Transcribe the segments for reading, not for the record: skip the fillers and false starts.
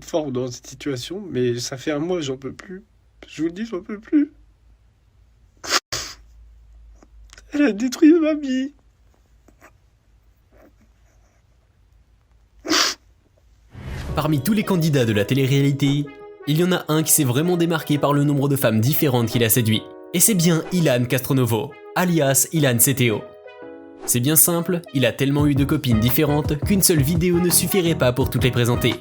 fort dans cette situation, mais ça fait un mois, j'en peux plus. Je vous le dis, j'en peux plus. Elle a détruit ma vie. Parmi tous les candidats de la télé-réalité, il y en a un qui s'est vraiment démarqué par le nombre de femmes différentes qu'il a séduit. Et c'est bien Ilan Castronovo, alias Ilan CTO. C'est bien simple, il a tellement eu de copines différentes qu'une seule vidéo ne suffirait pas pour toutes les présenter.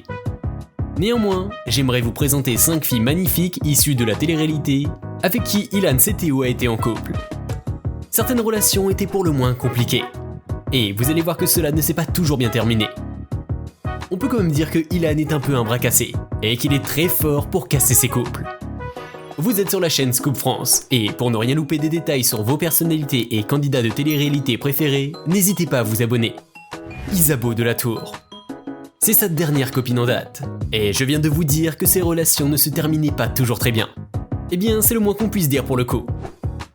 Néanmoins, j'aimerais vous présenter 5 filles magnifiques issues de la télé-réalité avec qui Ilan CTO a été en couple. Certaines relations étaient pour le moins compliquées. Et vous allez voir que cela ne s'est pas toujours bien terminé. On peut quand même dire que Ilan est un peu un bras cassé, et qu'il est très fort pour casser ses couples. Vous êtes sur la chaîne Scoop France, et pour ne rien louper des détails sur vos personnalités et candidats de télé-réalité préférés, n'hésitez pas à vous abonner. Isabeau de la Tour. C'est sa dernière copine en date, et je viens de vous dire que ses relations ne se terminaient pas toujours très bien. Eh bien, c'est le moins qu'on puisse dire pour le coup.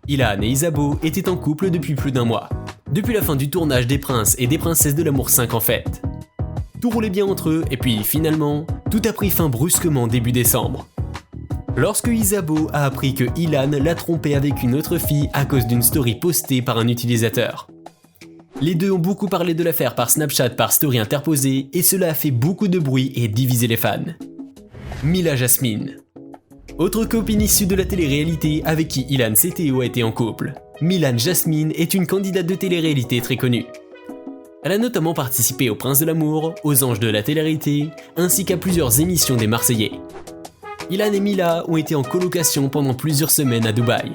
Ilan et Isabeau étaient en couple depuis plus d'un mois, depuis la fin du tournage des Princes et des Princesses de l'amour 5 en fait. Tout roulait bien entre eux, et puis finalement, tout a pris fin brusquement début décembre. Lorsque Isabeau a appris que Ilan l'a trompé avec une autre fille à cause d'une story postée par un utilisateur. Les deux ont beaucoup parlé de l'affaire par Snapchat par story interposée, et cela a fait beaucoup de bruit et divisé les fans. Mila Jasmine. Autre copine issue de la télé-réalité avec qui Ilan CTO a été en couple. Mila Jasmine est une candidate de télé-réalité très connue. Elle a notamment participé aux Princes de l'amour, aux Anges de la télé-réalité, ainsi qu'à plusieurs émissions des Marseillais. Ilan et Mila ont été en colocation pendant plusieurs semaines à Dubaï.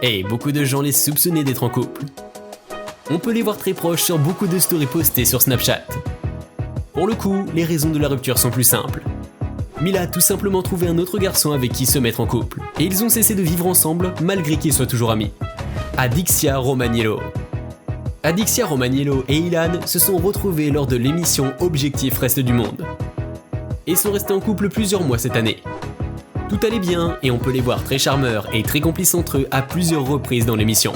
Et beaucoup de gens les soupçonnaient d'être en couple. On peut les voir très proches sur beaucoup de stories postées sur Snapchat. Pour le coup, les raisons de la rupture sont plus simples. Mila a tout simplement trouvé un autre garçon avec qui se mettre en couple, et ils ont cessé de vivre ensemble malgré qu'ils soient toujours amis. Adixia Romagnello. Adixia Romagnello et Ilan se sont retrouvés lors de l'émission Objectif Reste du Monde. Et sont restés en couple plusieurs mois cette année. Tout allait bien et on peut les voir très charmeurs et très complices entre eux à plusieurs reprises dans l'émission.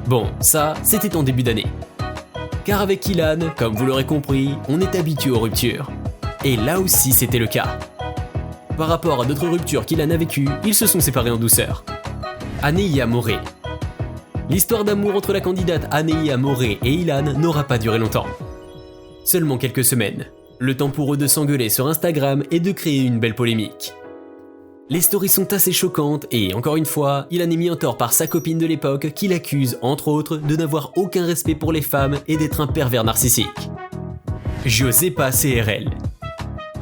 Bon, ça, c'était en début d'année. Car avec Ilan, comme vous l'aurez compris, on est habitué aux ruptures. Et là aussi c'était le cas. Par rapport à d'autres ruptures qu'Ilan a vécues, ils se sont séparés en douceur. Aneia Moré. L'histoire d'amour entre la candidate Aneia Moré et Ilan n'aura pas duré longtemps. Seulement quelques semaines. Le temps pour eux de s'engueuler sur Instagram et de créer une belle polémique. Les stories sont assez choquantes et, encore une fois, Ilan est mis en tort par sa copine de l'époque qui l'accuse, entre autres, de n'avoir aucun respect pour les femmes et d'être un pervers narcissique. Josepa CRL.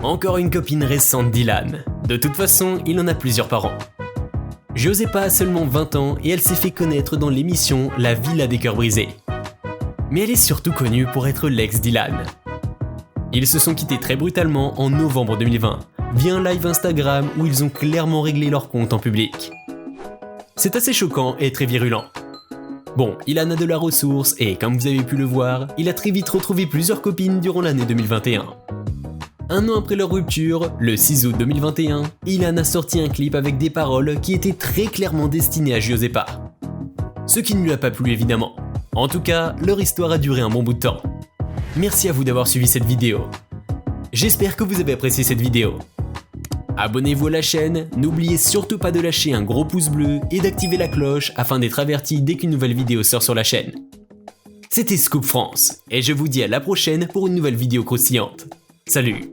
Encore une copine récente d'Ilan. De toute façon, il en a plusieurs par an. Josepa a seulement 20 ans et elle s'est fait connaître dans l'émission La Villa des Cœurs Brisés. Mais elle est surtout connue pour être l'ex d'Ilan. Ils se sont quittés très brutalement en novembre 2020, via un live Instagram où ils ont clairement réglé leur compte en public. C'est assez choquant et très virulent. Bon, Ilan a de la ressource et comme vous avez pu le voir, il a très vite retrouvé plusieurs copines durant l'année 2021. Un an après leur rupture, le 6 août 2021, Ilan a sorti un clip avec des paroles qui étaient très clairement destinées à Josepa. Ce qui ne lui a pas plu évidemment. En tout cas, leur histoire a duré un bon bout de temps. Merci à vous d'avoir suivi cette vidéo. J'espère que vous avez apprécié cette vidéo. Abonnez-vous à la chaîne, n'oubliez surtout pas de lâcher un gros pouce bleu et d'activer la cloche afin d'être averti dès qu'une nouvelle vidéo sort sur la chaîne. C'était Scoop France, et je vous dis à la prochaine pour une nouvelle vidéo croustillante. Salut!